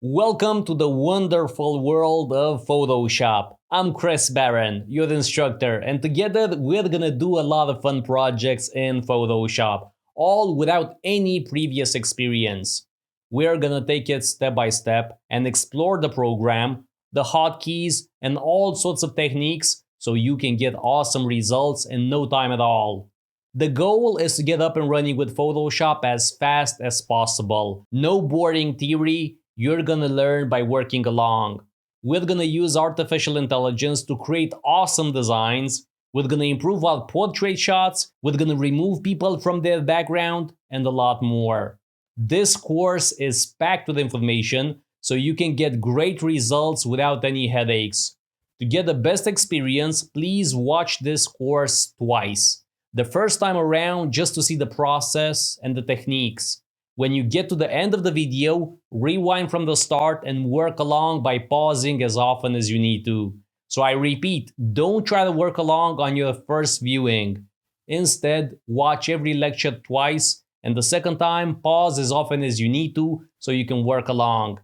Welcome to the wonderful world of Photoshop. I'm Chris Barron, your instructor, and together we're gonna do a lot of fun projects in Photoshop, all without any previous experience. We're gonna take it step by step and explore the program, the hotkeys, and all sorts of techniques so you can get awesome results in no time at all. The goal is to get up and running with Photoshop as fast as possible. No boring theory, you're gonna learn by working along. We're gonna use artificial intelligence to create awesome designs. We're gonna improve our portrait shots. We're gonna remove people from their background and a lot more. This course is packed with information so you can get great results without any headaches. To get the best experience, please watch this course twice. The first time around just to see the process and the techniques. When you get to the end of the video, rewind from the start and work along by pausing as often as you need to. So I repeat, don't try to work along on your first viewing. Instead, watch every lecture twice, and the second time, pause as often as you need to so you can work along.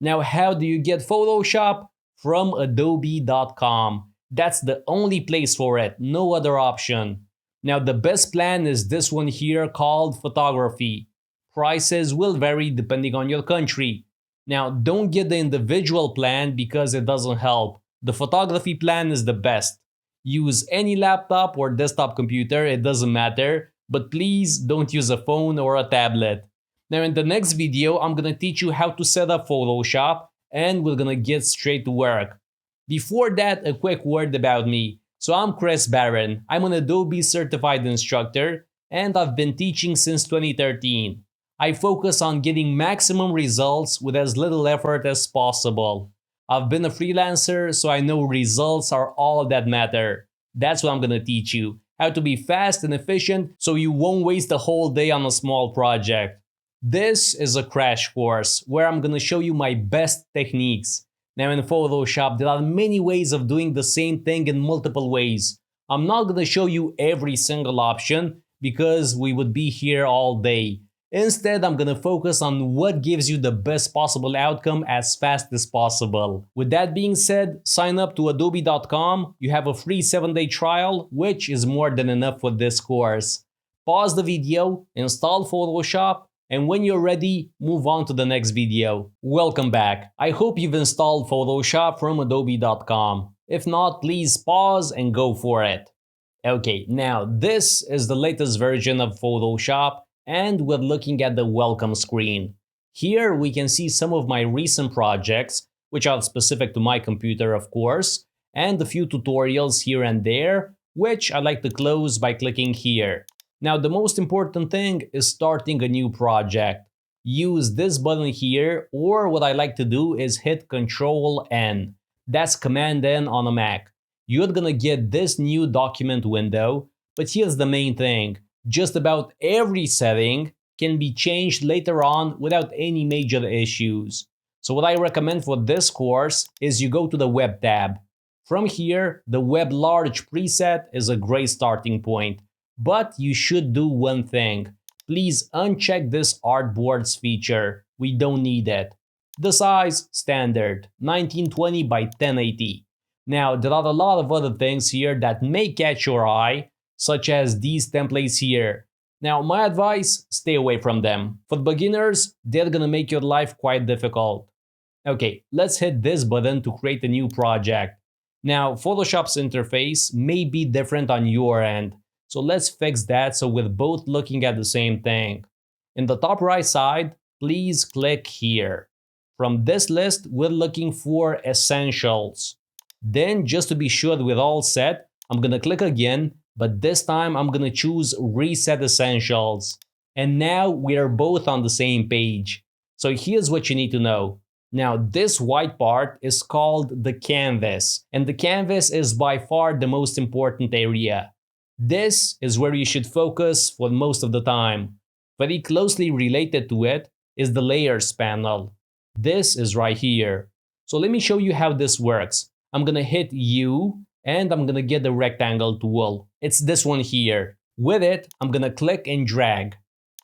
Now, how do you get Photoshop? From Adobe.com. That's the only place for it, no other option. Now, the best plan is this one here called Photography. Prices will vary depending on your country. Now, don't get the individual plan because it doesn't help. The photography plan is the best. Use any laptop or desktop computer, it doesn't matter, but please don't use a phone or a tablet. Now, in the next video, I'm gonna teach you how to set up Photoshop and we're gonna get straight to work. Before that, a quick word about me. So I'm Chris Barron. I'm an Adobe Certified Instructor and I've been teaching since 2013. I focus on getting maximum results with as little effort as possible. I've been a freelancer, so I know results are all that matter. That's what I'm gonna teach you. How to be fast and efficient so you won't waste a whole day on a small project. This is a crash course where I'm gonna show you my best techniques. Now in Photoshop, there are many ways of doing the same thing in multiple ways. I'm not gonna show you every single option because we would be here all day. Instead, I'm gonna focus on what gives you the best possible outcome as fast as possible. With that being said, sign up to adobe.com. You have a free 7-day trial, which is more than enough for this course. Pause the video, install Photoshop, and when you're ready, move on to the next video. Welcome back. I hope you've installed Photoshop from adobe.com. If not, please pause and go for it. Okay, now this is the latest version of Photoshop, and we're looking at the welcome screen. Here we can see some of my recent projects, which are specific to my computer of course, and a few tutorials here and there, which I like to close by clicking here. Now the most important thing is starting a new project. Use this button here, or what I like to do is hit Ctrl N. That's Command N on a Mac. You're gonna get this new document window, but here's the main thing. Just about every setting can be changed later on without any major issues. So what I recommend for this course is you go to the Web tab. From here, the Web Large preset is a great starting point. But you should do one thing. Please uncheck this artboards feature. We don't need it. The size, standard, 1920 by 1080. Now, there are a lot of other things here that may catch your eye, such as these templates here. Now, my advice, stay away from them. For beginners, they're gonna make your life quite difficult. Okay, let's hit this button to create a new project. Now, Photoshop's interface may be different on your end, so let's fix that so we're both looking at the same thing. In the top right side, please click here. From this list, we're looking for Essentials. Then, just to be sure we're all set, I'm gonna click again, but this time I'm gonna choose Reset Essentials. And now we are both on the same page. So here's what you need to know. Now this white part is called the canvas, and the canvas is by far the most important area. This is where you should focus for most of the time. Very closely related to it is the Layers panel. This is right here. So let me show you how this works. I'm gonna hit U, and I'm gonna get the rectangle tool. It's this one here. With it, I'm gonna click and drag.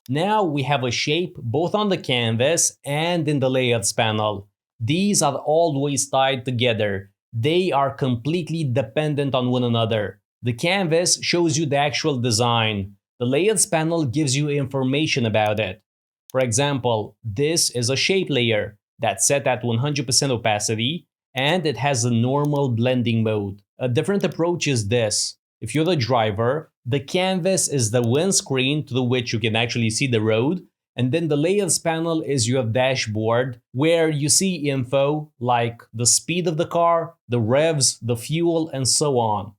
Now we have a shape both on the canvas and in the layers panel. These are always tied together. They are completely dependent on one another. The canvas shows you the actual design. The layers panel gives you information about it. For example, this is a shape layer that's set at 100% opacity, and it has a normal blending mode. A different approach is this. If you're the driver, the canvas is the windscreen through which you can actually see the road, and then the layers panel is your dashboard where you see info like the speed of the car, the revs, the fuel, and so on.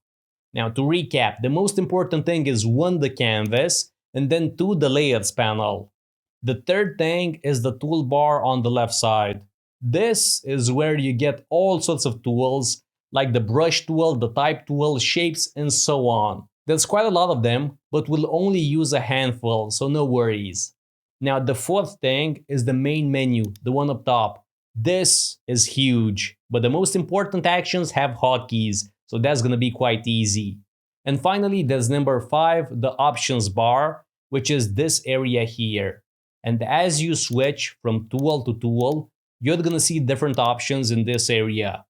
Now to recap, the most important thing is 1, the canvas, and then 2, the layers panel. The third thing is the toolbar on the left side. This is where you get all sorts of tools like the brush tool, the type tool, shapes, and so on. There's quite a lot of them, but we'll only use a handful, so no worries. Now the fourth thing is the main menu, the one up top. This is huge, but the most important actions have hotkeys, so that's gonna be quite easy. And finally, there's number 5, the options bar, which is this area here. And as you switch from tool to tool, you're gonna see different options in this area.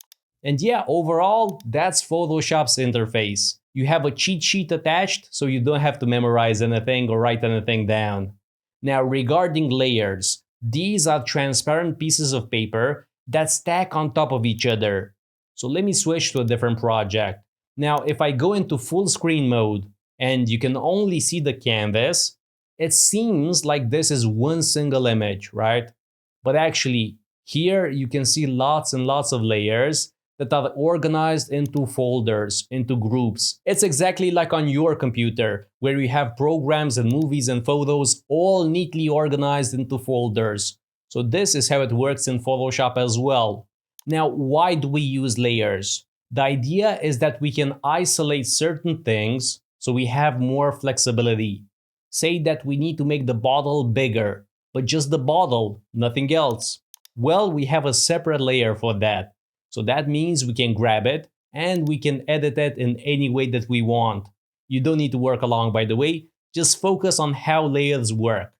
And yeah, overall, that's Photoshop's interface. You have a cheat sheet attached, so you don't have to memorize anything or write anything down. Now, regarding layers, these are transparent pieces of paper that stack on top of each other. So let me switch to a different project. Now, if I go into full screen mode and you can only see the canvas, it seems like this is one single image, right? But actually, here you can see lots and lots of layers that are organized into folders, into groups. It's exactly like on your computer, where you have programs and movies and photos all neatly organized into folders. So this is how it works in Photoshop as well. Now, why do we use layers? The idea is that we can isolate certain things so we have more flexibility. Say that we need to make the bottle bigger, but just the bottle, nothing else. Well, we have a separate layer for that. So that means we can grab it and we can edit it in any way that we want. You don't need to work along, by the way, just focus on how layers work.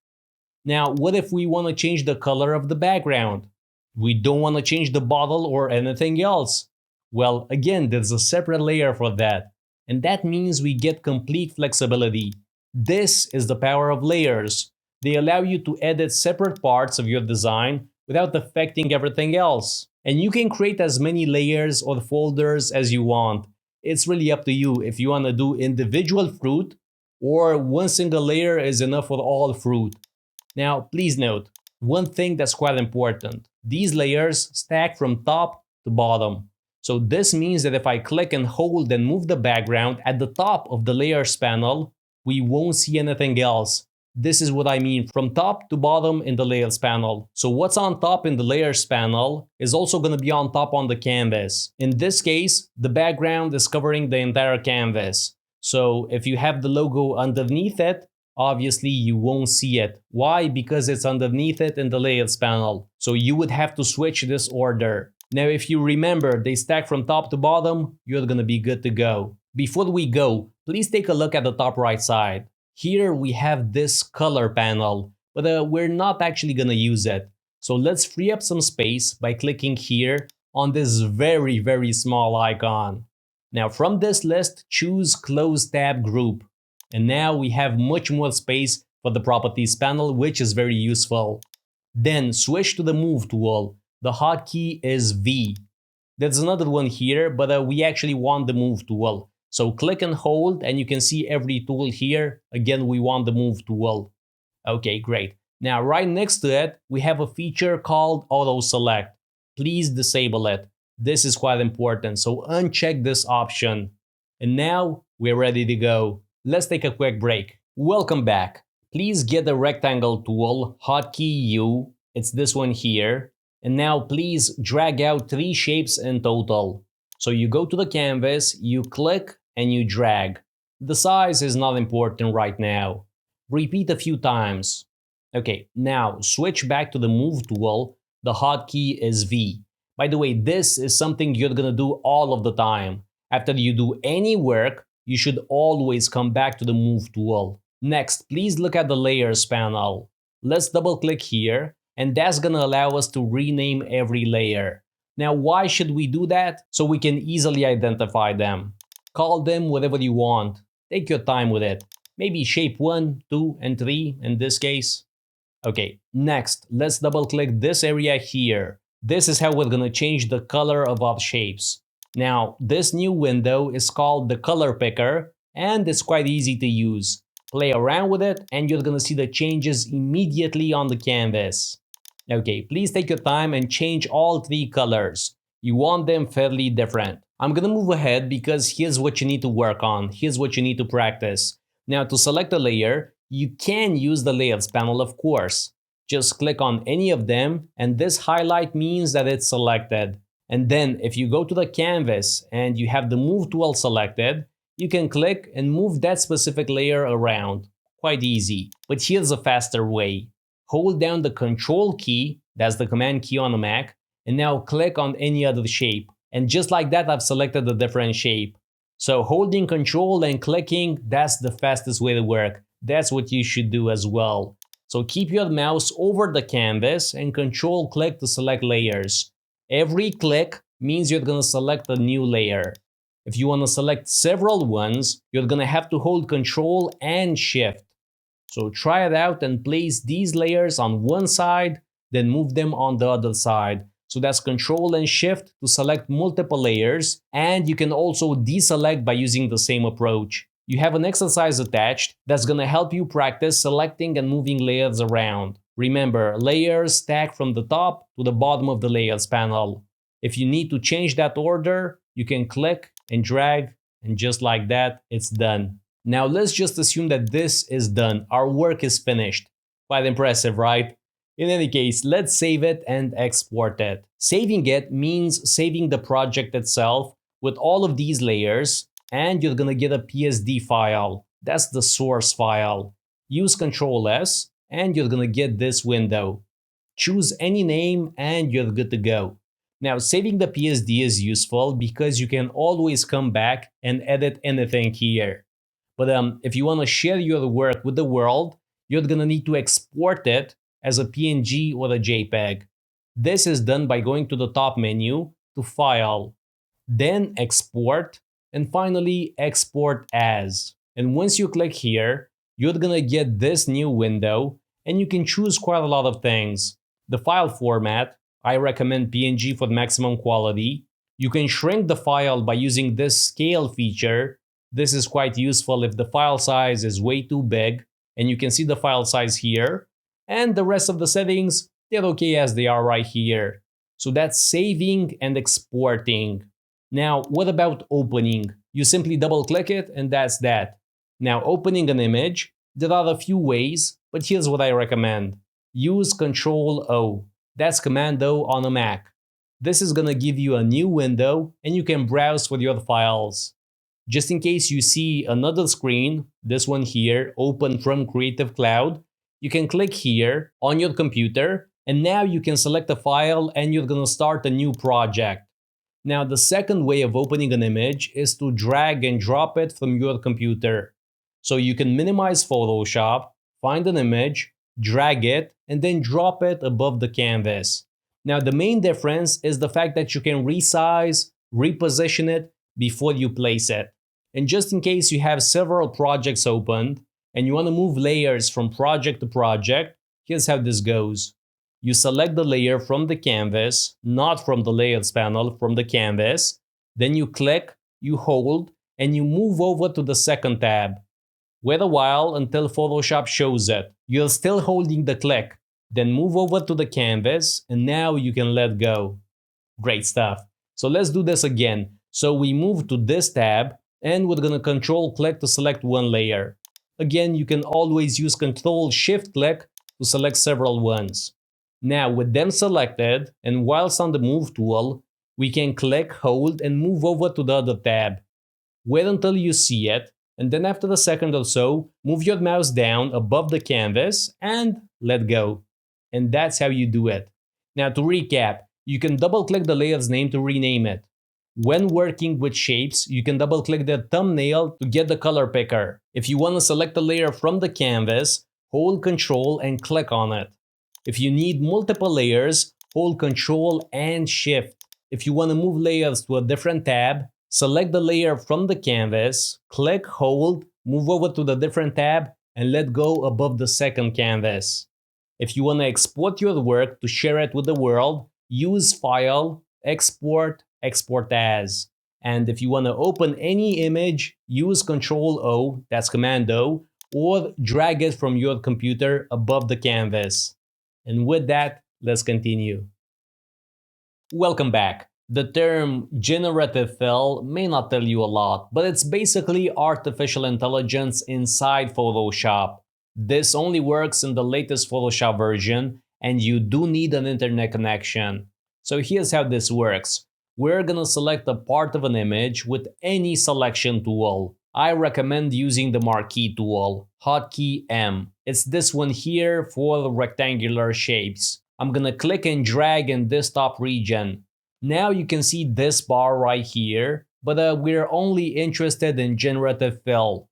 Now, what if we want to change the color of the background? We don't want to change the bottle or anything else. Well, again, there's a separate layer for that. And that means we get complete flexibility. This is the power of layers. They allow you to edit separate parts of your design without affecting everything else. And you can create as many layers or folders as you want. It's really up to you if you want to do individual fruit or one single layer is enough for all fruit. Now, please note, one thing that's quite important. These layers stack from top to bottom. So this means that if I click and hold and move the background at the top of the layers panel, we won't see anything else. This is what I mean from top to bottom in the layers panel. So what's on top in the layers panel is also going to be on top on the canvas. In this case, the background is covering the entire canvas. So if you have the logo underneath it, obviously you won't see it. Why? Because it's underneath it in the layers panel. So you would have to switch this order. Now if you remember they stack from top to bottom, you're going to be good to go. Before we go, please take a look at the top right side. Here we have this color panel, but we're not actually gonna use it. So let's free up some space by clicking here on this very small icon. Now from this list, choose Close Tab Group. And now we have much more space for the Properties panel, which is very useful. Then switch to the Move tool. The hotkey is V. There's another one here, but we actually want the Move tool. So click and hold and you can see every tool here. Again, we want the Move tool. Okay, great. Now right next to it, we have a feature called Auto Select. Please disable it. This is quite important, so uncheck this option. And now we're ready to go. Let's take a quick break. Welcome back. Please get the rectangle tool, hotkey U. It's this one here. And now please drag out 3 shapes in total. So you go to the canvas, you click, and you drag. The size is not important right now. Repeat a few times. Okay, now switch back to the Move tool. The hotkey is V. By the way, this is something you're gonna do all of the time. After you do any work, you should always come back to the Move tool. Next, please look at the Layers panel. Let's double click here. and that's gonna allow us to rename every layer. Now, why should we do that? So we can easily identify them. Call them whatever you want. Take your time with it. Maybe shape 1, 2, and 3 in this case. Okay, next, let's double click this area here. This is how we're gonna change the color of our shapes. Now, this new window is called the color picker, and it's quite easy to use. Play around with it, and you're gonna see the changes immediately on the canvas. Okay, please take your time and change all 3 colors. You want them fairly different. I'm gonna move ahead because here's what you need to work on. Here's what you need to practice. Now, to select a layer, you can use the layers panel, of course. Just click on any of them, and this highlight means that it's selected. And then if you go to the canvas and you have the move tool selected, you can click and move that specific layer around. Quite easy. But here's a faster way. Hold down the Control key, that's the command key on a Mac, and now click on any other shape. And just like that, I've selected a different shape. So holding Control and clicking, that's the fastest way to work. That's what you should do as well. So keep your mouse over the canvas and Control click to select layers. Every click means you're going to select a new layer. If you want to select several ones, you're going to have to hold Control and Shift. So try it out and place these layers on one side, then move them on the other side. So that's Control and Shift to select multiple layers, and you can also deselect by using the same approach. You have an exercise attached that's going to help you practice selecting and moving layers around. Remember, layers stack from the top to the bottom of the layers panel. If you need to change that order, you can click and drag, and just like that, it's done. Now let's just assume that this is done. Our work is finished. Quite impressive, right? In any case, let's save it and export it. Saving it means saving the project itself with all of these layers, and you're gonna get a PSD file. That's the source file. Use Ctrl S, and you're gonna get this window. Choose any name, and you're good to go. Now, saving the PSD is useful because you can always come back and edit anything here. But if you want to share your work with the world, you're gonna need to export it as a PNG or a JPEG. This is done by going to the top menu to File, then Export, and finally Export As. And once you click here, you're gonna get this new window, and you can choose quite a lot of things. The file format, I recommend PNG for maximum quality. You can shrink the file by using this scale feature. This is quite useful if the file size is way too big, and you can see the file size here. And the rest of the settings, they're okay as they are right here. So that's saving and exporting. Now, what about opening? You simply double click it and that's that. Now, opening an image, there are a few ways, but here's what I recommend. Use Ctrl O. That's Command O on a Mac. This is gonna give you a new window and you can browse for your files. Just in case you see another screen, this one here, open from Creative Cloud, you can click here on your computer, and now you can select a file and you're gonna start a new project. Now, the second way of opening an image is to drag and drop it from your computer. So you can minimize Photoshop, find an image, drag it, and then drop it above the canvas. Now, the main difference is the fact that you can resize, reposition it before you place it. And just in case you have several projects opened and you want to move layers from project to project, here's how this goes. You select the layer from the canvas, not from the layers panel, from the canvas. Then you click, you hold, and you move over to the second tab. Wait a while until Photoshop shows it. You're still holding the click. Then move over to the canvas, and now you can let go. Great stuff. So let's do this again. So we move to this tab, and we're gonna Control click to select one layer. Again, you can always use Control Shift click to select several ones. Now with them selected, and whilst on the Move tool, we can click, hold, and move over to the other tab. Wait until you see it, and then after a second or so, move your mouse down above the canvas and let go. And that's how you do it. Now to recap, you can double click the layer's name to rename it. When working with shapes, you can double click the thumbnail to get the color picker. If you want to select a layer from the canvas, hold Control and click on it. If you need multiple layers, hold Ctrl and Shift. If you want to move layers to a different tab, select the layer from the canvas, click, hold, move over to the different tab, and let go above the second canvas. If you want to export your work to share it with the world, use File, Export, Export As. And if you want to open any image, use Ctrl-O, that's Command O, or drag it from your computer above the canvas. And with that, let's continue. Welcome back. The term generative fill may not tell you a lot, but it's basically artificial intelligence inside Photoshop. This only works in the latest Photoshop version, and you do need an internet connection. So here's how this works. We're gonna select a part of an image with any selection tool. I recommend using the marquee tool, hotkey M. It's this one here for the rectangular shapes. I'm gonna click and drag in this top region. Now you can see this bar right here, but we're only interested in generative fill.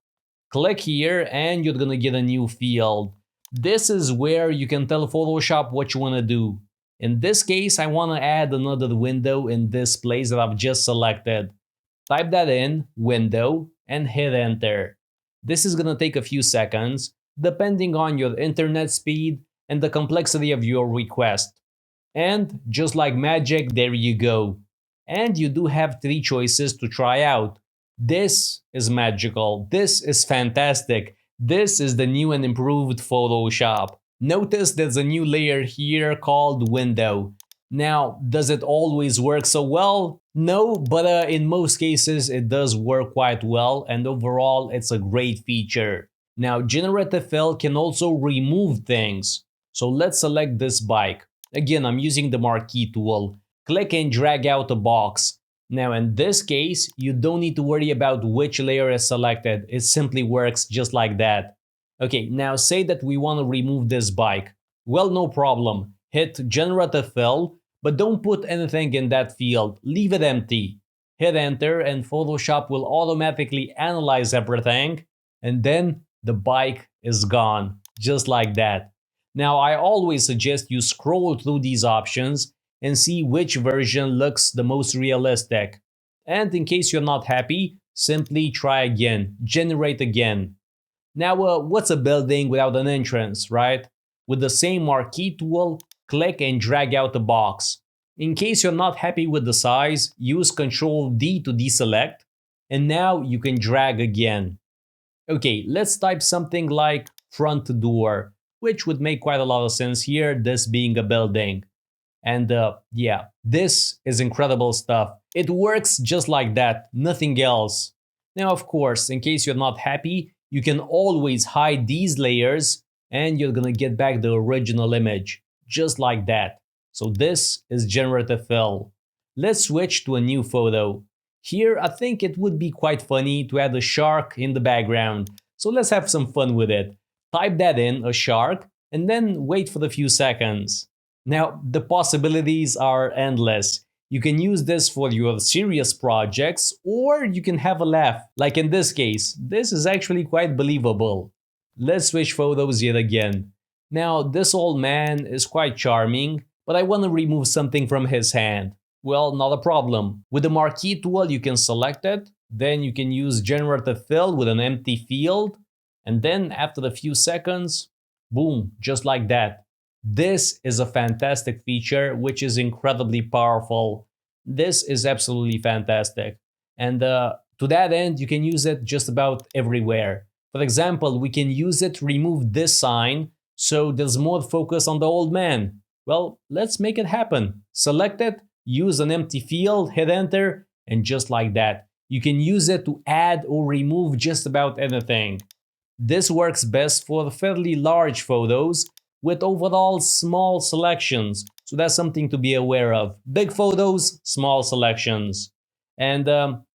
Click here and you're gonna get a new field. This is where you can tell Photoshop what you wanna do. In this case, I wanna add another window in this place that I've just selected. Type that in, window, and hit enter. This is gonna take a few seconds, depending on your internet speed and the complexity of your request. And just like magic, there you go. And you do have 3 choices to try out. This is magical. This is fantastic. This is the new and improved Photoshop. Notice there's a new layer here called window. Now, does it always work so well? No, but in most cases it does work quite well, and overall it's a great feature. Now, generative fill can also remove things. So let's select this bike. Again, I'm using the marquee tool. Click and drag out a box. Now in this case, you don't need to worry about which layer is selected. It simply works just like that. Okay, now say that we want to remove this bike. Well, no problem. Hit generative fill, but don't put anything in that field. Leave it empty. Hit enter and Photoshop will automatically analyze everything. And then the bike is gone. Just like that. Now, I always suggest you scroll through these options and see which version looks the most realistic. And in case you're not happy, simply try again, generate again. Now, what's a building without an entrance, right? With the same marquee tool, click and drag out the box. In case you're not happy with the size, use Ctrl D to deselect, and now you can drag again. Okay, let's type something like front door, which would make quite a lot of sense here, this being a building. And yeah, this is incredible stuff. It works just like that, nothing else. Now, of course, in case you're not happy, you can always hide these layers and you're gonna get back the original image, just like that. So this is generative fill. Let's switch to a new photo. Here, I think it would be quite funny to add a shark in the background. So let's have some fun with it. Type that in, a shark, and then wait for a few seconds. Now, the possibilities are endless. You can use this for your serious projects, or you can have a laugh. Like in this case, this is actually quite believable. Let's switch photos yet again. Now, this old man is quite charming, but I want to remove something from his hand. Well, not a problem. With the marquee tool, you can select it. Then you can use generative fill with an empty field. And then after a few seconds, boom, just like that. This is a fantastic feature, which is incredibly powerful. This is absolutely fantastic. And to that end, you can use it just about everywhere. For example, we can use it to remove this sign, so there's more focus on the old man. Well, let's make it happen. Select it, use an empty field, hit enter, and just like that. You can use it to add or remove just about anything. This works best for fairly large photos with overall small selections, so that's something to be aware of. Big photos, small selections. And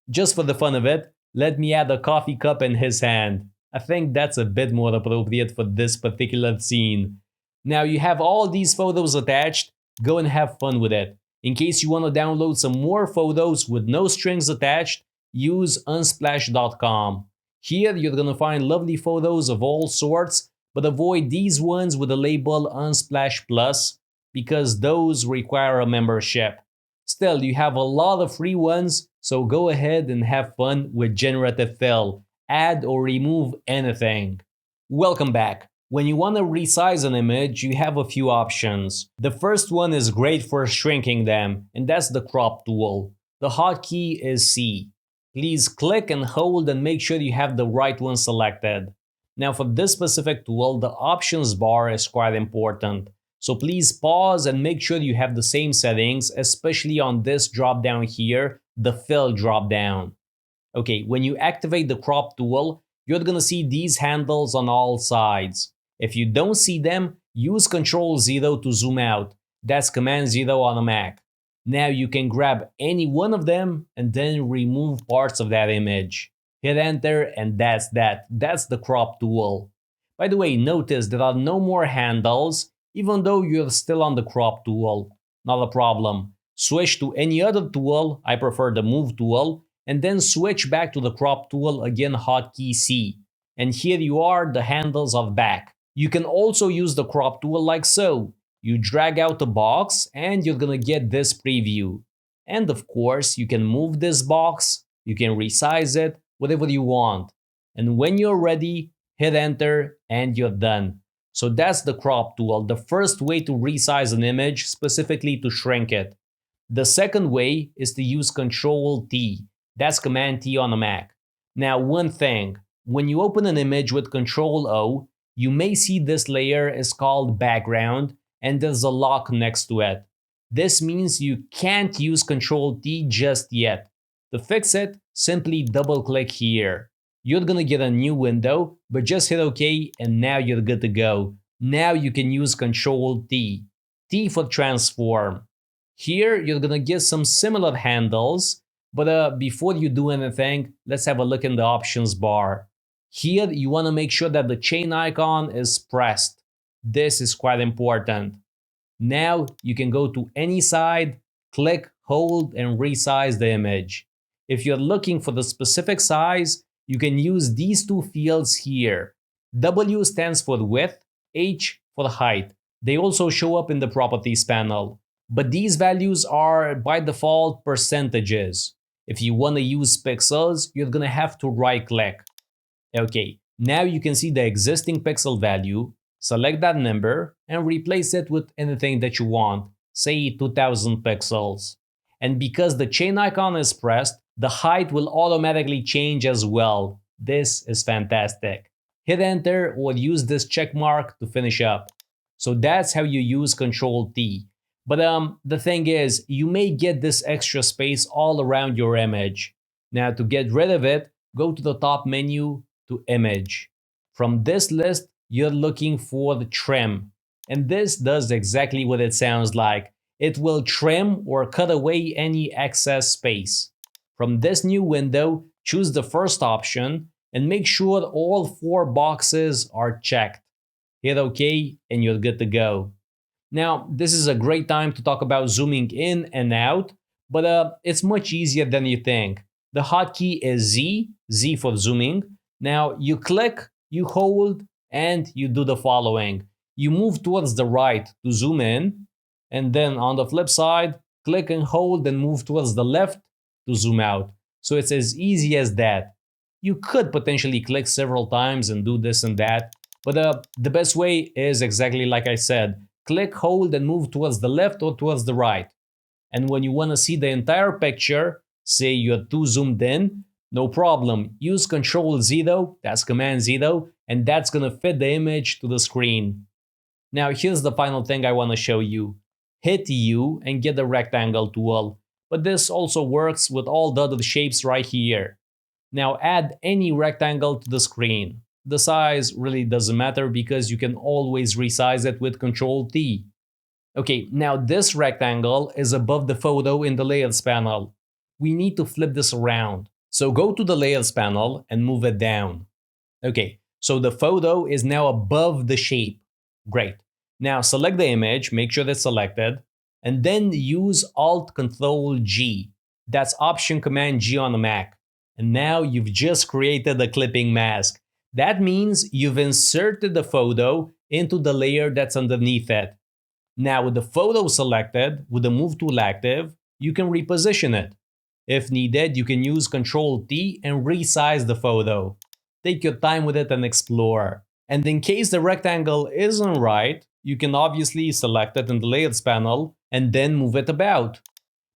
just for the fun of it, let me add a coffee cup in his hand. I think that's a bit more appropriate for this particular scene. Now you have all these photos attached, go and have fun with it. In case you want to download some more photos with no strings attached, use unsplash.com. Here you're gonna find lovely photos of all sorts, but avoid these ones with the label Unsplash Plus because those require a membership. Still, you have a lot of free ones, so go ahead and have fun with Generative Fill. Add or remove anything. Welcome back. When you want to resize an image, you have a few options. The first one is great for shrinking them, and that's the crop tool. The hotkey is C. Please click and hold and make sure you have the right one selected. Now for this specific tool, the options bar is quite important. So please pause and make sure you have the same settings, especially on this drop down here, the fill drop down. Okay, when you activate the crop tool, you're gonna see these handles on all sides. If you don't see them, use Ctrl 0 to zoom out. That's Command 0 on a Mac. Now you can grab any one of them and then remove parts of that image. Hit enter and that's that. That's the crop tool. By the way, notice there are no more handles, even though you're still on the crop tool. Not a problem. Switch to any other tool, I prefer the move tool, and then switch back to the crop tool, again hotkey C. And here you are, the handles are back. You can also use the crop tool like so. You drag out the box and you're gonna get this preview. And of course, you can move this box, you can resize it, whatever you want. And when you're ready, hit enter and you're done. So that's the crop tool, the first way to resize an image, specifically to shrink it. The second way is to use Ctrl T. That's Command T on a Mac. Now one thing, when you open an image with Ctrl O, you may see this layer is called background and there's a lock next to it. This means you can't use Ctrl T just yet. To fix it, simply double click here. You're gonna get a new window, but just hit OK and now you're good to go. Now you can use Ctrl T. T for transform. Here you're gonna get some similar handles, but before you do anything, let's have a look in the options bar. Here you want to make sure that the chain icon is pressed. This is quite important. Now you can go to any side, click, hold, and resize the image. If you're looking for the specific size, you can use these two fields here. W stands for width, H for the height. They also show up in the properties panel. But these values are by default percentages. If you want to use pixels, you're gonna have to right click. Okay, now you can see the existing pixel value, select that number and replace it with anything that you want, say 2000 pixels. And because the chain icon is pressed, the height will automatically change as well. This is fantastic. Hit enter or use this check mark to finish up. So that's how you use Ctrl T. But the thing is, you may get this extra space all around your image. Now to get rid of it, go to the top menu to image. From this list, you're looking for the trim. And this does exactly what it sounds like. It will trim or cut away any excess space. From this new window, choose the first option and make sure all 4 boxes are checked. Hit OK and you're good to go. Now, this is a great time to talk about zooming in and out, but it's much easier than you think. The hotkey is Z, Z for zooming. Now, you click, you hold, and you do the following. You move towards the right to zoom in, and then on the flip side, click and hold and move towards the left to zoom out. So it's as easy as that. You could potentially click several times and do this and that, but the best way is exactly like I said. Click, hold, and move towards the left or towards the right. And when you want to see the entire picture, say you're too zoomed in, no problem. Use Ctrl 0, that's Command 0, and that's gonna fit the image to the screen. Now here's the final thing I want to show you. Hit U and get the rectangle tool, but this also works with all the other shapes right here. Now add any rectangle to the screen. The size really doesn't matter because you can always resize it with Ctrl T. Okay, now this rectangle is above the photo in the layers panel. We need to flip this around. So go to the layers panel and move it down. Okay, so the photo is now above the shape. Great. Now select the image, make sure that's selected, and then use Alt-Control G. That's Option-Command G on the Mac. And now you've just created a clipping mask. That means you've inserted the photo into the layer that's underneath it. Now with the photo selected, with the move tool active, you can reposition it. If needed, you can use Ctrl T and resize the photo. Take your time with it and explore. And in case the rectangle isn't right, you can obviously select it in the Layers panel and then move it about.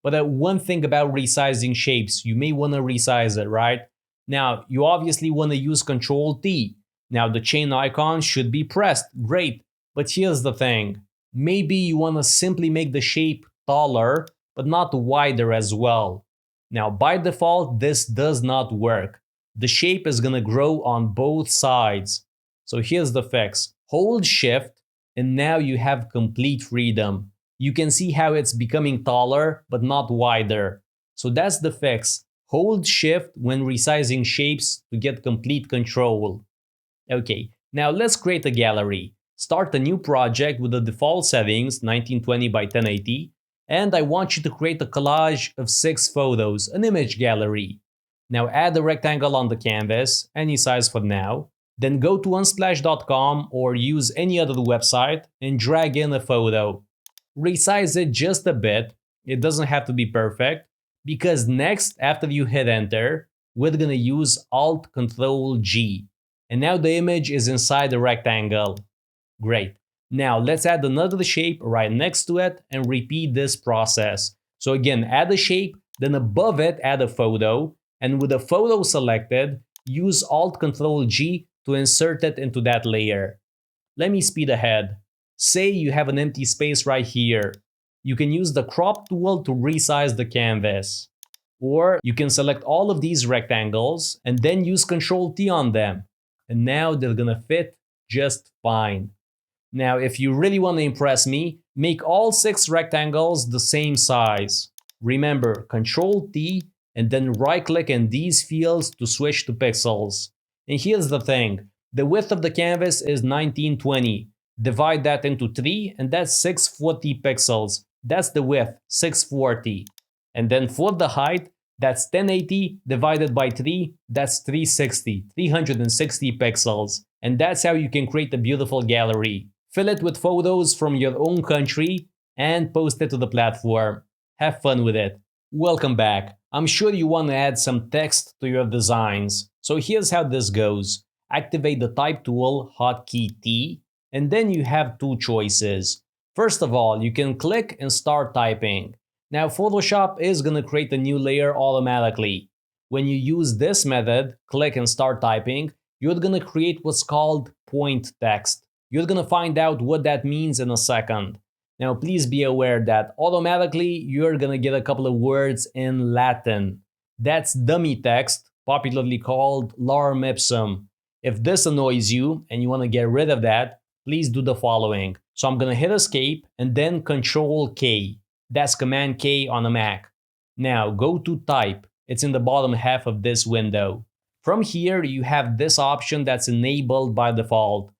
But one thing about resizing shapes, you may want to resize it, right? Now, you obviously want to use Ctrl T. Now, the chain icon should be pressed, great. But here's the thing. Maybe you want to simply make the shape taller, but not wider as well. Now, by default, this does not work. The shape is going to grow on both sides. So here's the fix. Hold Shift, and now you have complete freedom. You can see how it's becoming taller, but not wider. So that's the fix. Hold Shift when resizing shapes to get complete control. Okay, now let's create a gallery. Start a new project with the default settings 1920 by 1080, and I want you to create a collage of 6 photos, an image gallery. Now add a rectangle on the canvas, any size for now, then go to unsplash.com or use any other website and drag in a photo. Resize it just a bit, it doesn't have to be perfect, because next, after you hit enter, we're gonna use Alt-Ctrl-G. And now the image is inside the rectangle. Great. Now let's add another shape right next to it and repeat this process. So again, add a shape, then above it add a photo, and with the photo selected, use Alt-Ctrl-G to insert it into that layer. Let me speed ahead. Say you have an empty space right here. You can use the crop tool to resize the canvas. Or you can select all of these rectangles and then use Ctrl T on them. And now they're gonna fit just fine. Now, if you really want to impress me, make all 6 rectangles the same size. Remember, Ctrl T and then right click in these fields to switch to pixels. And here's the thing, the width of the canvas is 1920. Divide that into 3 and that's 640 pixels. That's the width, 640. And then for the height, that's 1080 divided by 3, that's 360, 360 pixels. And that's how you can create a beautiful gallery. Fill it with photos from your own country and post it to the platform. Have fun with it. Welcome back. I'm sure you want to add some text to your designs. So here's how this goes. Activate the Type tool, hotkey T, and then you have 2 choices. First of all, you can click and start typing. Now Photoshop is going to create a new layer automatically. When you use this method, click and start typing, you're going to create what's called point text. You're going to find out what that means in a second. Now please be aware that automatically you're going to get a couple of words in Latin. That's dummy text, popularly called lorem ipsum. If this annoys you and you want to get rid of that, please do the following. So I'm going to hit escape and then Control K. That's Command K on a Mac. Now go to type. It's in the bottom half of this window. From here you have this option that's enabled by default.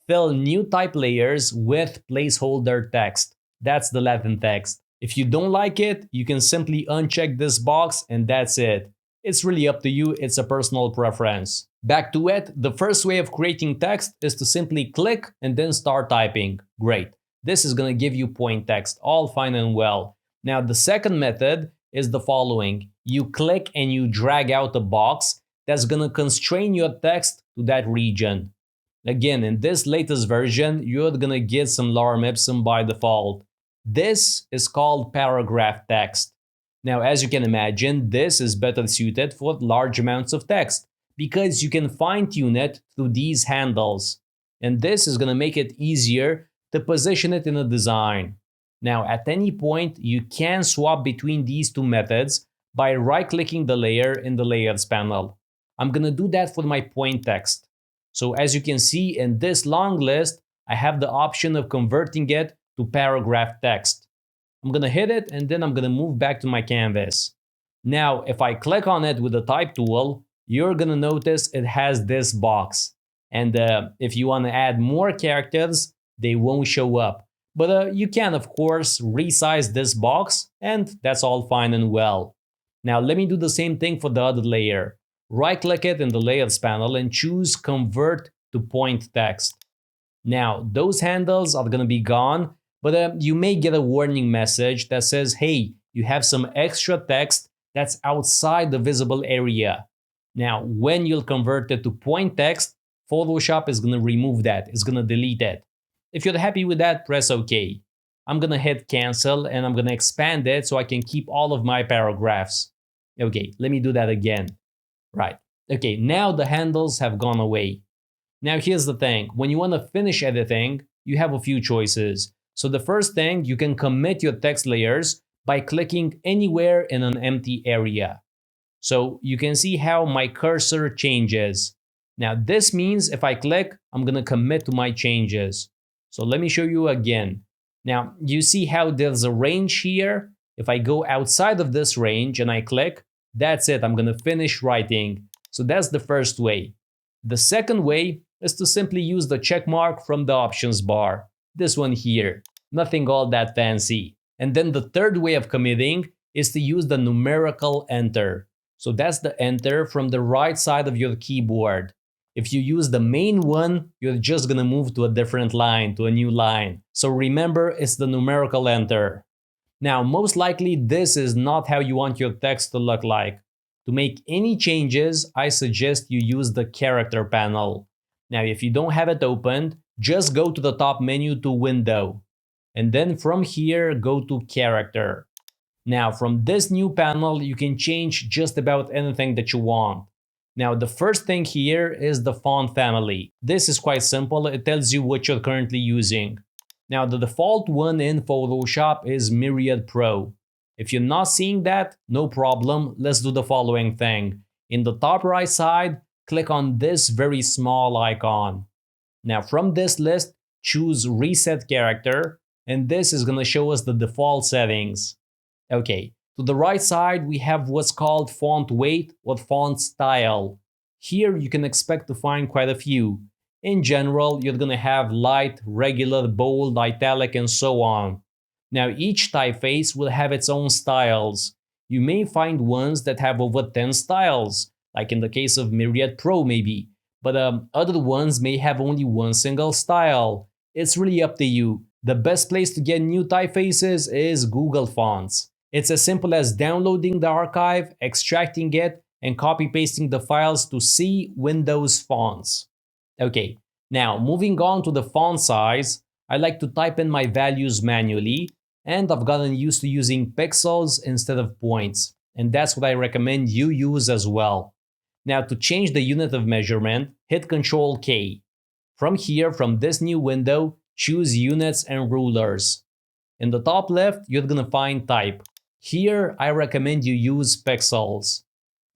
Fill new type layers with placeholder text. That's the Latin text. If you don't like it, you can simply uncheck this box and that's it. It's really up to you, it's a personal preference. Back to it, the first way of creating text is to simply click and then start typing. Great. This is going to give you point text, all fine and well. Now the second method is the following. You click and you drag out a box that's going to constrain your text to that region. Again, in this latest version, you're going to get some lorem ipsum by default. This is called paragraph text. Now, as you can imagine, this is better suited for large amounts of text because you can fine-tune it through these handles. And this is going to make it easier to position it in a design. Now, at any point, you can swap between these 2 methods by right-clicking the layer in the Layers panel. I'm going to do that for my point text. So as you can see in this long list, I have the option of converting it to paragraph text. I'm going to hit it and then I'm going to move back to my canvas. Now, if I click on it with the Type tool, you're going to notice it has this box. And if you want to add more characters, they won't show up. But you can, of course, resize this box and that's all fine and well. Now, let me do the same thing for the other layer. right-click it in the Layers panel and choose Convert to Point Text. Now, those handles are going to be gone, but you may get a warning message that says, hey, you have some extra text that's outside the visible area. Now, when you'll convert it to point text, Photoshop is going to remove that. It's going to delete it. If you're happy with that, press OK. I'm going to hit cancel and I'm going to expand it so I can keep all of my paragraphs. Okay, let me do that again. Right. Okay, now the handles have gone away. Now here's the thing, when you want to finish editing, you have a few choices. So the first thing, you can commit your text layers by clicking anywhere in an empty area. So you can see how my cursor changes. Now this means if I click, I'm going to commit to my changes. So let me show you again. Now you see how there's a range here. If I go outside of this range and I click, that's it, I'm going to finish writing. So that's the first way. The second way is to simply use the check mark from the options bar. This one here. Nothing all that fancy. And then the third way of committing is to use the numerical enter. So that's the enter from the right side of your keyboard. If you use the main one, you're just gonna move to a different line, to a new line. So remember, it's the numerical enter. Now, most likely this is not how you want your text to look like. To make any changes, I suggest you use the character panel. Now, if you don't have it opened, just go to the top menu to Window. And then from here, go to Character. Now, from this new panel, you can change just about anything that you want. Now, the first thing here is the font family. This is quite simple. It tells you what you're currently using. Now, the default one in Photoshop is Myriad Pro. If you're not seeing that, no problem. Let's do the following thing. In the top right side, click on this very small icon. Now, from this list, choose Reset Character, and this is going to show us the default settings. Okay, to the right side, we have what's called font weight or font style. Here, you can expect to find quite a few. In general, you're going to have light, regular, bold, italic, and so on. Now, each typeface will have its own styles. You may find ones that have over 10 styles, like in the case of Myriad Pro maybe, but other ones may have only one single style. It's really up to you. The best place to get new typefaces is Google Fonts. It's as simple as downloading the archive, extracting it, and copy-pasting the files to see Windows fonts. Okay, now moving on to the font size, I like to type in my values manually, and I've gotten used to using pixels instead of points, and that's what I recommend you use as well. Now to change the unit of measurement, hit Ctrl K. From here, from this new window, choose Units and Rulers. In the top left, you're gonna find Type. Here, I recommend you use pixels.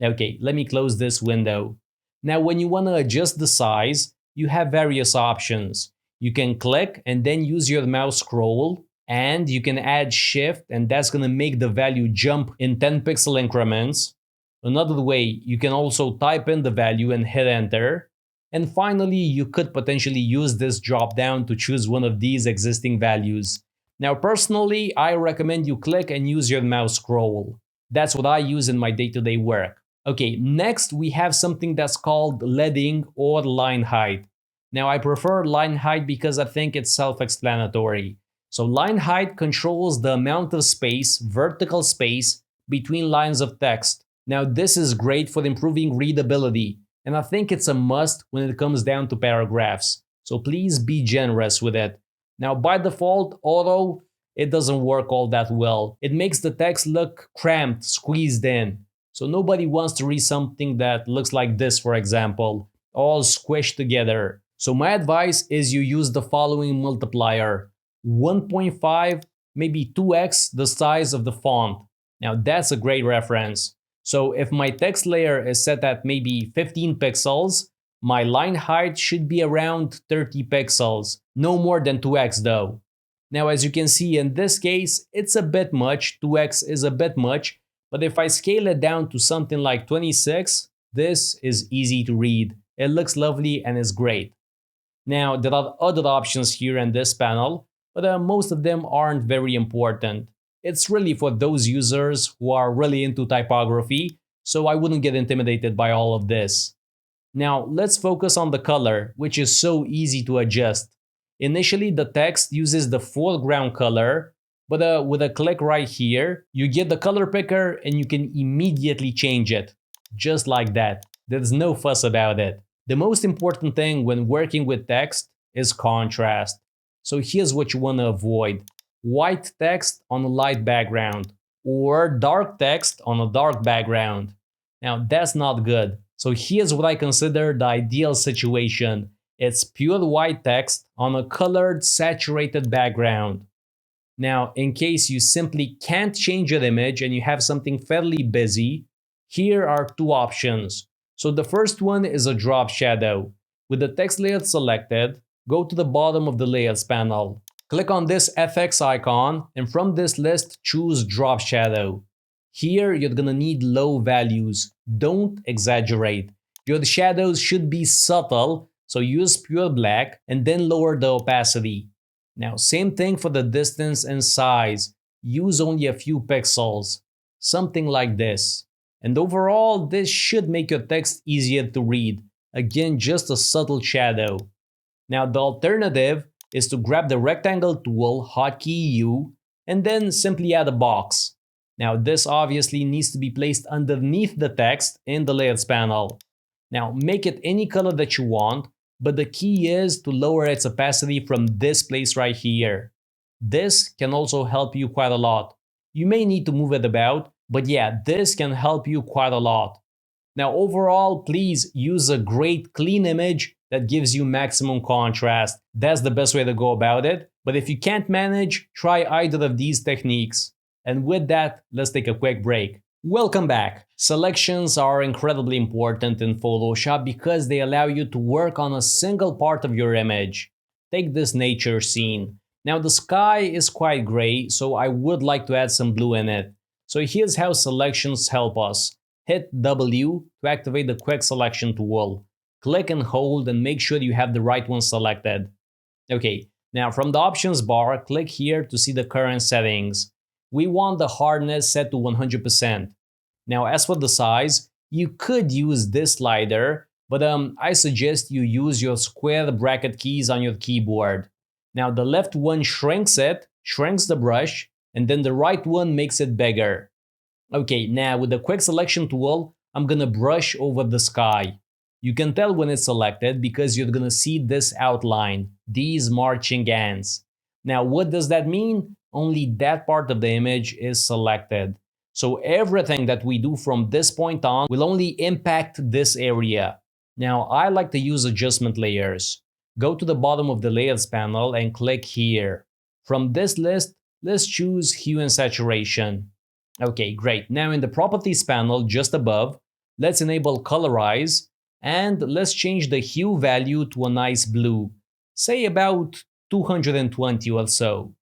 Okay, let me close this window. Now, when you want to adjust the size, you have various options. You can click and then use your mouse scroll, and you can add shift, and that's going to make the value jump in 10 pixel increments. Another way, you can also type in the value and hit enter. And finally, you could potentially use this drop down to choose one of these existing values. Now, personally, I recommend you click and use your mouse scroll. That's what I use in my day-to-day work. Okay, next we have something that's called leading or line height. Now, I prefer line height because I think it's self-explanatory. So line height controls the amount of space, vertical space, between lines of text. Now, this is great for improving readability, and I think it's a must when it comes down to paragraphs. So please be generous with it. Now, by default, auto, it doesn't work all that well. It makes the text look cramped, squeezed in. So nobody wants to read something that looks like this, for example, all squished together. So my advice is you use the following multiplier, 1.5, maybe 2x the size of the font. Now that's a great reference. So if my text layer is set at maybe 15 pixels, my line height should be around 30 pixels, no more than 2x though. Now as you can see in this case, it's a bit much, 2x is a bit much, but if I scale it down to something like 26, this is easy to read. It looks lovely and is great. Now there are other options here in this panel, but most of them aren't very important. It's really for those users who are really into typography, so I wouldn't get intimidated by all of this. Now let's focus on the color, which is so easy to adjust. Initially, the text uses the foreground color, but with a click right here, you get the color picker and you can immediately change it. Just like that. There's no fuss about it. The most important thing when working with text is contrast. So here's what you want to avoid. White text on a light background or dark text on a dark background. Now that's not good. So here's what I consider the ideal situation. It's pure white text on a colored saturated background. Now, in case you simply can't change your image and you have something fairly busy, here are two options. So the first one is a drop shadow. With the text layer selected, go to the bottom of the layers panel. Click on this FX icon and from this list choose drop shadow. Here you're gonna need low values. Don't exaggerate. Your shadows should be subtle, so use pure black and then lower the opacity. Now same thing for the distance and size. Use only a few pixels. Something like this. And overall, this should make your text easier to read. Again, just a subtle shadow. Now the alternative is to grab the rectangle tool, hotkey U, and then simply add a box. Now this obviously needs to be placed underneath the text in the layers panel. Now make it any color that you want, but the key is to lower its opacity from this place right here. This can also help you quite a lot. You may need to move it about, but yeah, this can help you quite a lot. Now overall, please use a great clean image that gives you maximum contrast. That's the best way to go about it. But if you can't manage, try either of these techniques. And with that, let's take a quick break. Welcome back. Selections are incredibly important in Photoshop because they allow you to work on a single part of your image. Take this nature scene. Now the sky is quite gray, so I would like to add some blue in it. So here's how selections help us. Hit W to activate the quick selection tool. Click and hold and make sure you have the right one selected. Okay, now from the options bar, click here to see the current settings. We want the hardness set to 100%. Now as for the size, you could use this slider, but I suggest you use your square bracket keys on your keyboard. Now the left one shrinks the brush, and then the right one makes it bigger. Okay, now with the quick selection tool, I'm gonna brush over the sky. You can tell when it's selected because you're gonna see this outline, these marching ants. Now what does that mean? Only that part of the image is selected. So everything that we do from this point on will only impact this area. Now I like to use adjustment layers. Go to the bottom of the layers panel and click here. From this list, let's choose hue and saturation. Okay, great. Now in the properties panel just above, let's enable colorize and let's change the hue value to a nice blue, say about 220 or so.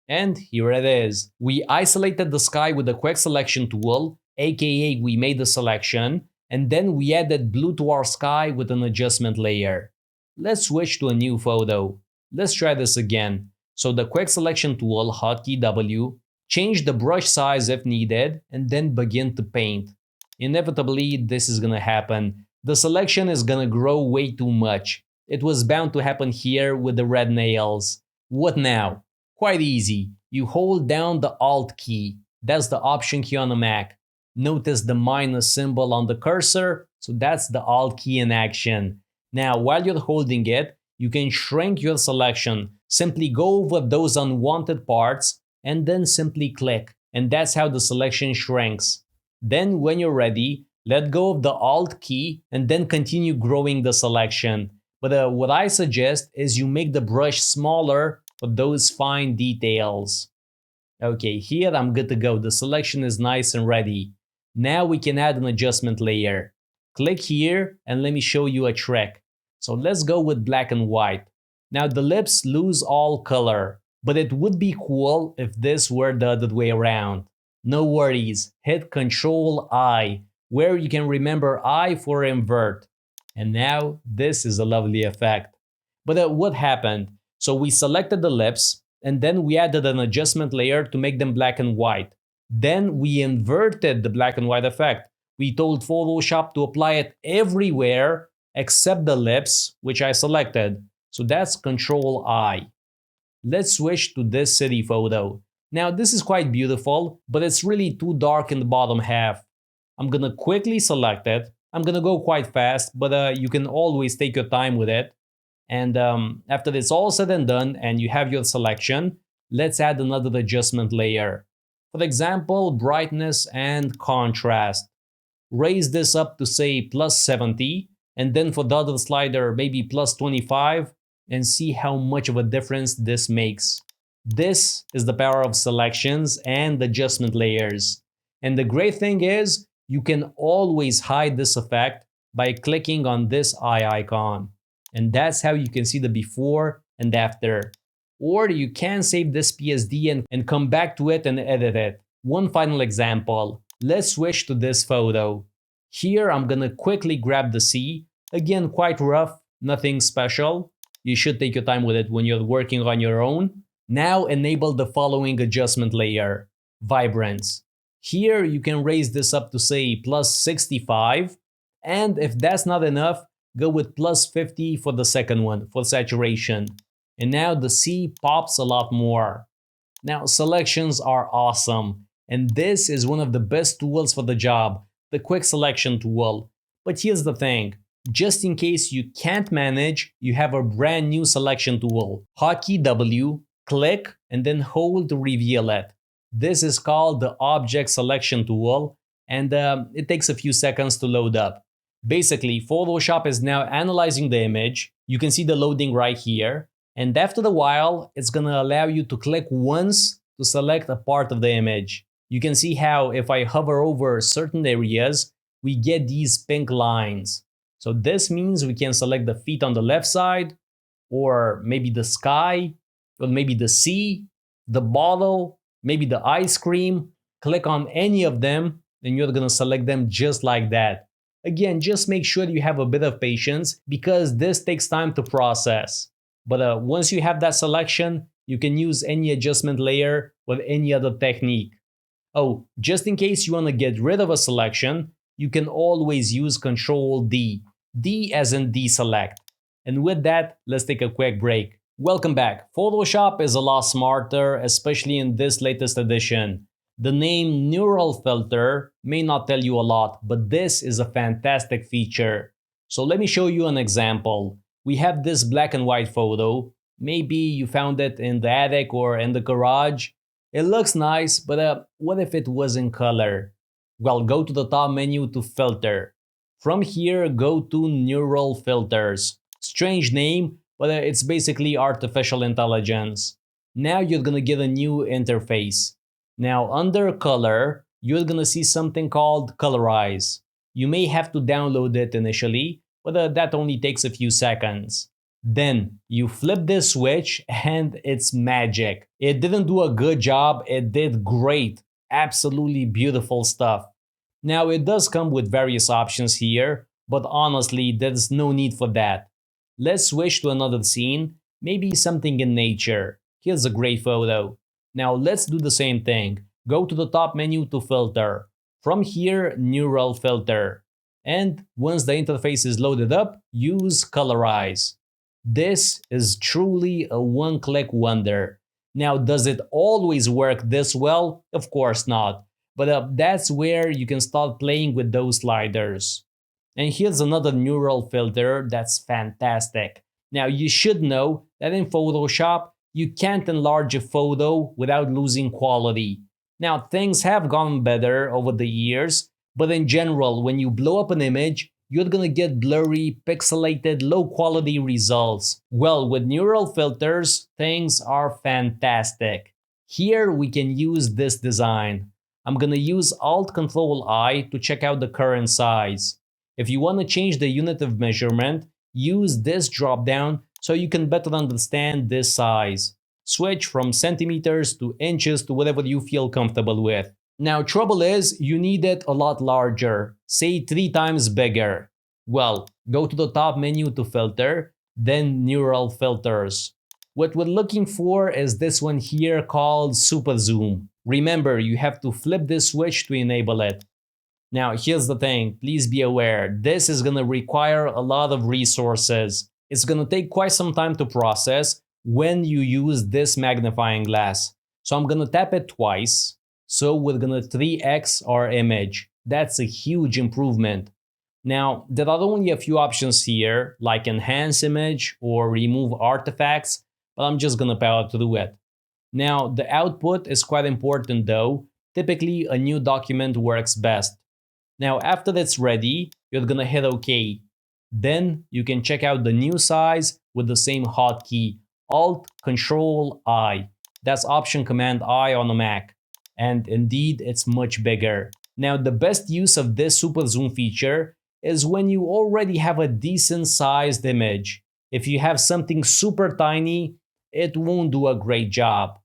And here it is. We isolated the sky with the quick selection tool, aka we made the selection, and then we added blue to our sky with an adjustment layer. Let's switch to a new photo. Let's try this again. So the quick selection tool, hotkey W, change the brush size if needed, and then begin to paint. Inevitably, this is gonna happen. The selection is gonna grow way too much. It was bound to happen here with the red nails. What now? Quite easy. You hold down the Alt key. That's the Option key on a Mac. Notice the minus symbol on the cursor, so that's the Alt key in action. Now, while you're holding it, you can shrink your selection. Simply go over those unwanted parts and then simply click. And that's how the selection shrinks. Then when you're ready, let go of the Alt key and then continue growing the selection. But what I suggest is you make the brush smaller for those fine details. Okay, here I'm good to go. The selection is nice and ready. Now we can add an adjustment layer. Click here and let me show you a trick. So let's go with black and white. Now the lips lose all color, but it would be cool if this were the other way around. No worries, hit Ctrl I, where you can remember I for invert. And now this is a lovely effect. But what happened? So we selected the lips and then we added an adjustment layer to make them black and white. Then we inverted the black and white effect. We told Photoshop to apply it everywhere except the lips, which I selected. So that's Control I. Let's switch to this city photo. Now this is quite beautiful, but it's really too dark in the bottom half. I'm gonna quickly select it. I'm gonna go quite fast, but you can always take your time with it. And after it's all said and done and you have your selection, let's add another adjustment layer. For example, brightness and contrast. Raise this up to say plus 70, and then for the other slider maybe plus 25, and see how much of a difference this makes. This is the power of selections and adjustment layers. And the great thing is, you can always hide this effect by clicking on this eye icon. And that's how you can see the before and after. Or you can save this PSD and come back to it and edit it. One final example. Let's switch to this photo. Here I'm gonna quickly grab the sea. Again, quite rough, nothing special. You should take your time with it when you're working on your own. Now enable the following adjustment layer, Vibrance. Here you can raise this up to say plus 65. And if that's not enough, go with plus 50 for the second one, for saturation. And now the sea pops a lot more. Now selections are awesome. And this is one of the best tools for the job, the quick selection tool. But here's the thing, just in case you can't manage, you have a brand new selection tool. Hotkey W, click, and then hold to reveal it. This is called the Object Selection tool, and it takes a few seconds to load up. Basically, Photoshop is now analyzing the image. You can see the loading right here. And after a while, it's gonna allow you to click once to select a part of the image. You can see how if I hover over certain areas, we get these pink lines. So this means we can select the feet on the left side, or maybe the sky, or maybe the sea, the bottle, maybe the ice cream. Click on any of them, and you're gonna select them just like that. Again, just make sure you have a bit of patience because this takes time to process. But once you have that selection, you can use any adjustment layer with any other technique. Oh, just in case you want to get rid of a selection, you can always use Control D. D as in deselect. And with that, let's take a quick break. Welcome back. Photoshop is a lot smarter, especially in this latest edition. The name Neural Filter may not tell you a lot, but this is a fantastic feature. So let me show you an example. We have this black and white photo. Maybe you found it in the attic or in the garage. It looks nice, but what if it was in color? Well, go to the top menu to Filter. From here, go to Neural Filters. Strange name, but it's basically artificial intelligence. Now you're gonna get a new interface. Now under color, you're gonna see something called Colorize. You may have to download it initially, but that only takes a few seconds. Then you flip this switch and it's magic. It didn't do a good job, it did great. Absolutely beautiful stuff. Now it does come with various options here, but honestly there's no need for that. Let's switch to another scene, maybe something in nature. Here's a great photo. Now let's do the same thing. Go to the top menu to filter. From here, Neural Filter. And once the interface is loaded up, use Colorize. This is truly a one-click wonder. Now, does it always work this well? Of course not. But that's where you can start playing with those sliders. And here's another Neural Filter that's fantastic. Now, you should know that in Photoshop, you can't enlarge a photo without losing quality. Now, things have gotten better over the years, but in general, when you blow up an image, you're gonna get blurry, pixelated, low-quality results. Well, with Neural Filters, things are fantastic. Here we can use this design. I'm gonna use Alt-Control-I to check out the current size. If you want to change the unit of measurement, use this drop-down so you can better understand this size. Switch from centimeters to inches to whatever you feel comfortable with. Now, trouble is, you need it a lot larger, say 3 times bigger. Well, go to the top menu to filter, then Neural Filters. What we're looking for is this one here called Super Zoom. Remember, you have to flip this switch to enable it. Now, here's the thing, please be aware, this is going to require a lot of resources. It's going to take quite some time to process when you use this magnifying glass. So I'm going to tap it twice. So we're going to 3x our image. That's a huge improvement. Now, there are only a few options here, like enhance image or remove artifacts, but I'm just going to power through it. Now, the output is quite important though. Typically, a new document works best. Now, after that's ready, you're gonna hit OK. Then you can check out the new size with the same hotkey, Alt Control I. That's Option Command I on a Mac. And indeed, it's much bigger. Now, the best use of this super zoom feature is when you already have a decent sized image. If you have something super tiny, it won't do a great job.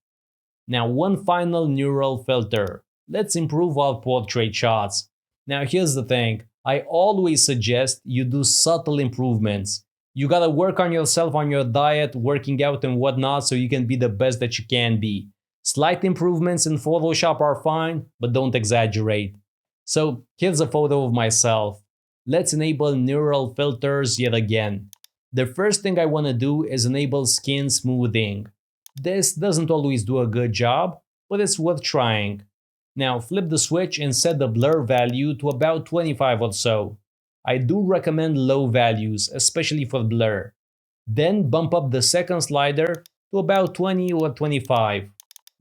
Now, one final neural filter. Let's improve our portrait shots. Now, here's the thing. I always suggest you do subtle improvements. You gotta work on yourself, on your diet, working out and whatnot so you can be the best that you can be. Slight improvements in Photoshop are fine, but don't exaggerate. So, here's a photo of myself. Let's enable neural filters yet again. The first thing I wanna do is enable skin smoothing. This doesn't always do a good job, but it's worth trying. Now flip the switch and set the blur value to about 25 or so. I do recommend low values, especially for blur. Then bump up the second slider to about 20 or 25.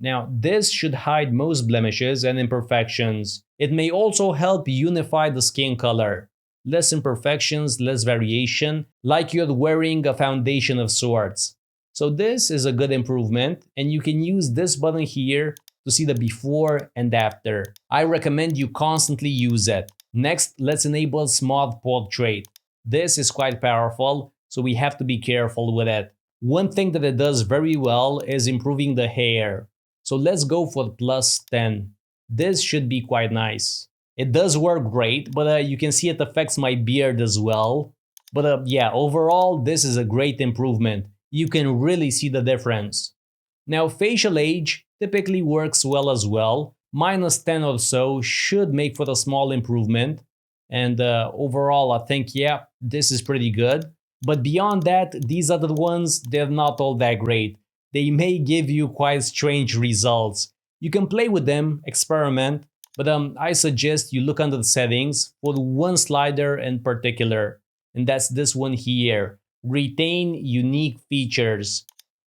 Now this should hide most blemishes and imperfections. It may also help unify the skin color. Less imperfections, less variation, like you're wearing a foundation of sorts. So this is a good improvement, and you can use this button here to see the before and after. I recommend you constantly use it. Next, let's enable Smooth Portrait. This is quite powerful, so we have to be careful with it. One thing that it does very well is improving the hair. So let's go for plus 10. This should be quite nice. It does work great, but you can see it affects my beard as well. But yeah, overall, this is a great improvement. You can really see the difference. Now, facial age typically works well as well. Minus 10 or so should make for a small improvement. And overall, I think, yeah, this is pretty good. But beyond that, these other ones, they're not all that great. They may give you quite strange results. You can play with them, experiment, but I suggest you look under the settings for one slider in particular. And that's this one here. Retain unique features.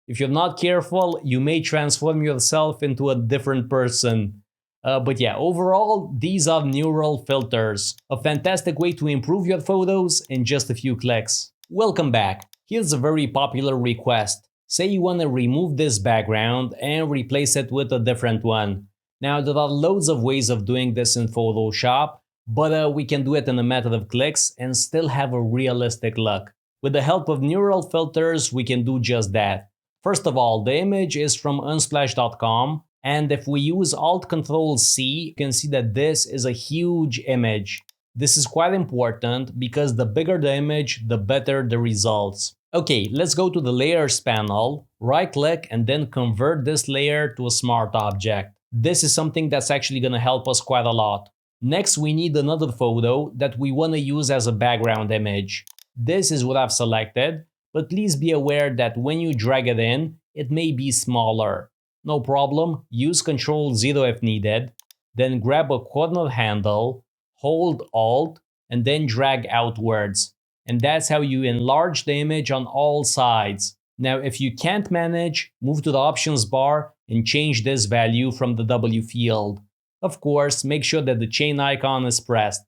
If you're not careful, you may transform yourself into a different person. But yeah, overall, these are neural filters. A fantastic way to improve your photos in just a few clicks. Welcome back. Here's a very popular request. Say you want to remove this background and replace it with a different one. Now, there are loads of ways of doing this in Photoshop, but we can do it in a matter of clicks and still have a realistic look. With the help of neural filters, we can do just that. First of all, the image is from unsplash.com, and if we use Alt-Control-C, you can see that this is a huge image. This is quite important because the bigger the image, the better the results. Okay, let's go to the Layers panel, right-click, and then convert this layer to a smart object. This is something that's actually going to help us quite a lot. Next, we need another photo that we want to use as a background image. This is what I've selected, but please be aware that when you drag it in, it may be smaller. No problem, use Ctrl-0 if needed, then grab a corner handle, hold Alt, and then drag outwards. And that's how you enlarge the image on all sides. Now, if you can't manage, move to the options bar and change this value from the W field. Of course, make sure that the chain icon is pressed.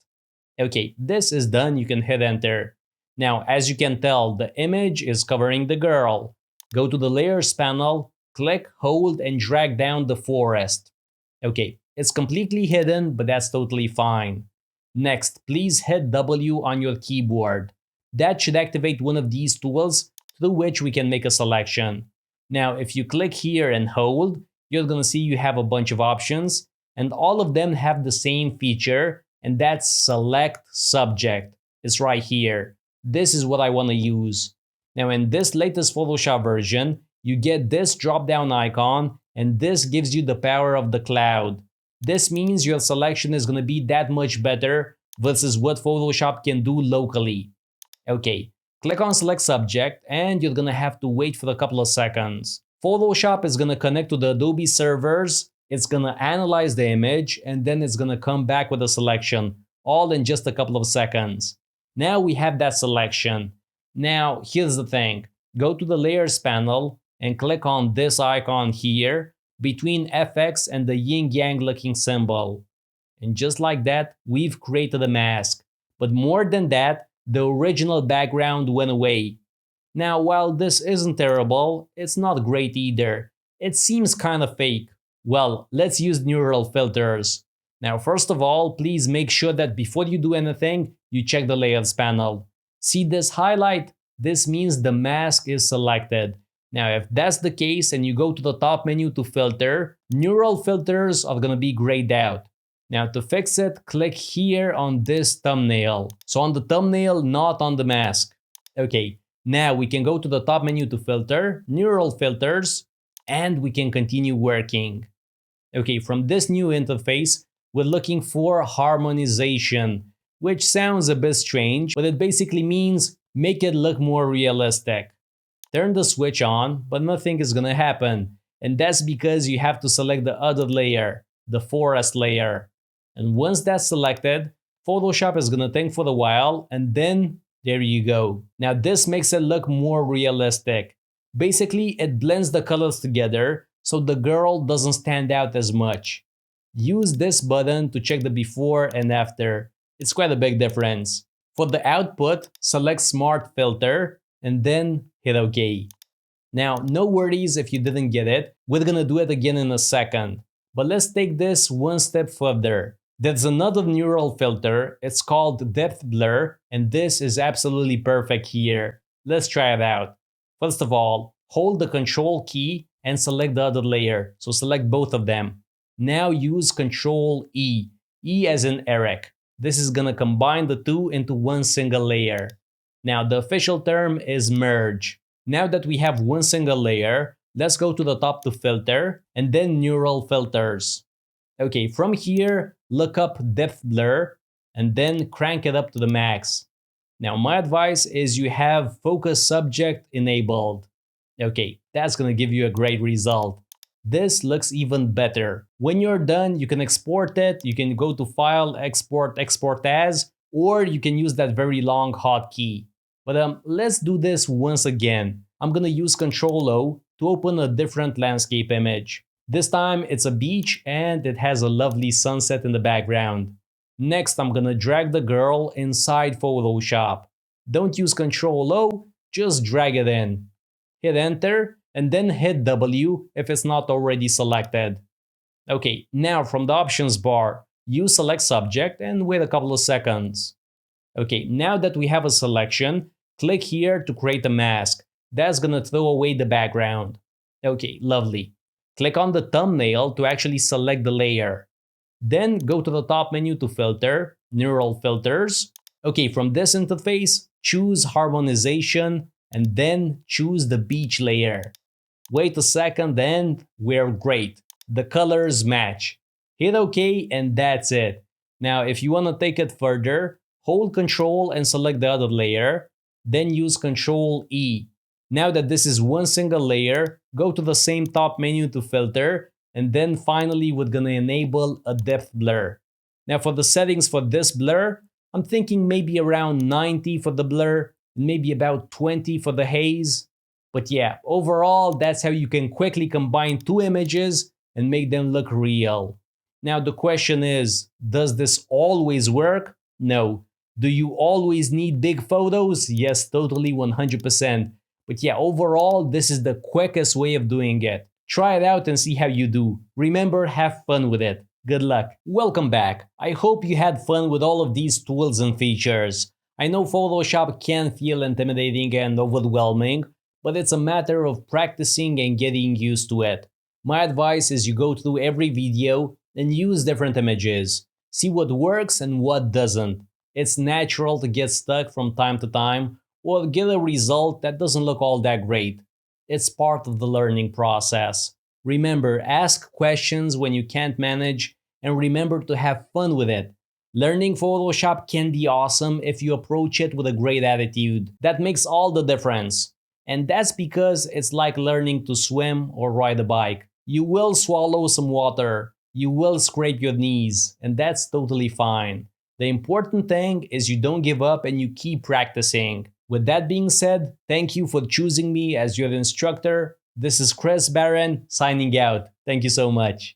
Okay, this is done, you can hit enter. Now, as you can tell, the image is covering the girl. Go to the Layers panel, click, hold, and drag down the forest. Okay, it's completely hidden, but that's totally fine. Next, please hit W on your keyboard. That should activate one of these tools through which we can make a selection. Now, if you click here and hold, you're going to see you have a bunch of options, and all of them have the same feature, and that's Select Subject. It's right here. This is what I want to use. Now, in this latest Photoshop version, you get this drop-down icon, and this gives you the power of the cloud. This means your selection is going to be that much better versus what Photoshop can do locally. Okay, click on select subject and you're going to have to wait for a couple of seconds. Photoshop is going to connect to the Adobe servers, it's going to analyze the image, and then it's going to come back with a selection, all in just a couple of seconds. Now we have that selection. Now here's the thing, go to the layers panel and click on this icon here between FX and the yin yang looking symbol. And just like that, we've created a mask. But more than that, the original background went away. Now, while this isn't terrible, it's not great either. It seems kind of fake. Well, let's use neural filters. Now, first of all, please make sure that before you do anything, you check the layers panel. See this highlight? This means the mask is selected. Now, if that's the case and you go to the top menu to filter, neural filters are going to be grayed out. Now, to fix it, click here on this thumbnail. So on the thumbnail, not on the mask. Okay, now we can go to the top menu to filter, neural filters, and we can continue working. Okay, from this new interface, we're looking for harmonization, which sounds a bit strange, but it basically means make it look more realistic. Turn the switch on, but nothing is gonna happen. And that's because you have to select the other layer, the forest layer. And once that's selected, Photoshop is gonna think for a while, and then there you go. Now this makes it look more realistic. Basically, it blends the colors together so the girl doesn't stand out as much. Use this button to check the before and after. It's quite a big difference. For the output, select Smart Filter and then hit OK. Now, no worries if you didn't get it. We're gonna do it again in a second. But let's take this one step further. There's another neural filter. It's called Depth Blur, and this is absolutely perfect here. Let's try it out. First of all, hold the Control key and select the other layer. So select both of them. Now use Control E. E as in Eric. This is gonna combine the two into one single layer. Now the official term is merge. Now that we have one single layer, let's go to the top to filter and then neural filters. Okay, from here, look up depth blur and then crank it up to the max. Now my advice is you have focus subject enabled. Okay, that's gonna give you a great result. This looks even better. When you're done, you can export it. You can go to File, Export, Export As, or you can use that very long hotkey. But let's do this once again. I'm gonna use Ctrl O to open a different landscape image. This time it's a beach and it has a lovely sunset in the background. Next, I'm gonna drag the girl inside Photoshop. Don't use Ctrl O, just drag it in. Hit enter and then hit W if it's not already selected. Okay, now from the options bar, use select subject and wait a couple of seconds. Okay, now that we have a selection, click here to create a mask. That's gonna throw away the background. Okay, lovely. Click on the thumbnail to actually select the layer. Then go to the top menu to filter, neural filters. Okay, from this interface, choose harmonization and then choose the beach layer. Wait a second and we're great. The colors match. Hit OK and that's it. Now if you want to take it further, hold Ctrl and select the other layer, then use Ctrl E. Now that this is one single layer, go to the same top menu to filter, and then finally we're gonna enable a depth blur. Now for the settings for this blur, I'm thinking maybe around 90 for the blur, and maybe about 20 for the haze. But yeah, overall, that's how you can quickly combine two images and make them look real. Now the question is, does this always work? No. Do you always need big photos? Yes, totally 100%. But yeah, overall, this is the quickest way of doing it. Try it out and see how you do. Remember, have fun with it. Good luck. Welcome back. I hope you had fun with all of these tools and features. I know Photoshop can feel intimidating and overwhelming, but it's a matter of practicing and getting used to it. My advice is you go through every video and use different images. See what works and what doesn't. It's natural to get stuck from time to time or get a result that doesn't look all that great. It's part of the learning process. Remember, ask questions when you can't manage and remember to have fun with it. Learning Photoshop can be awesome if you approach it with a great attitude. That makes all the difference. And that's because it's like learning to swim or ride a bike. You will swallow some water, you will scrape your knees, and that's totally fine. The important thing is you don't give up and you keep practicing. With that being said, thank you for choosing me as your instructor. This is Chris Barron signing out. Thank you so much.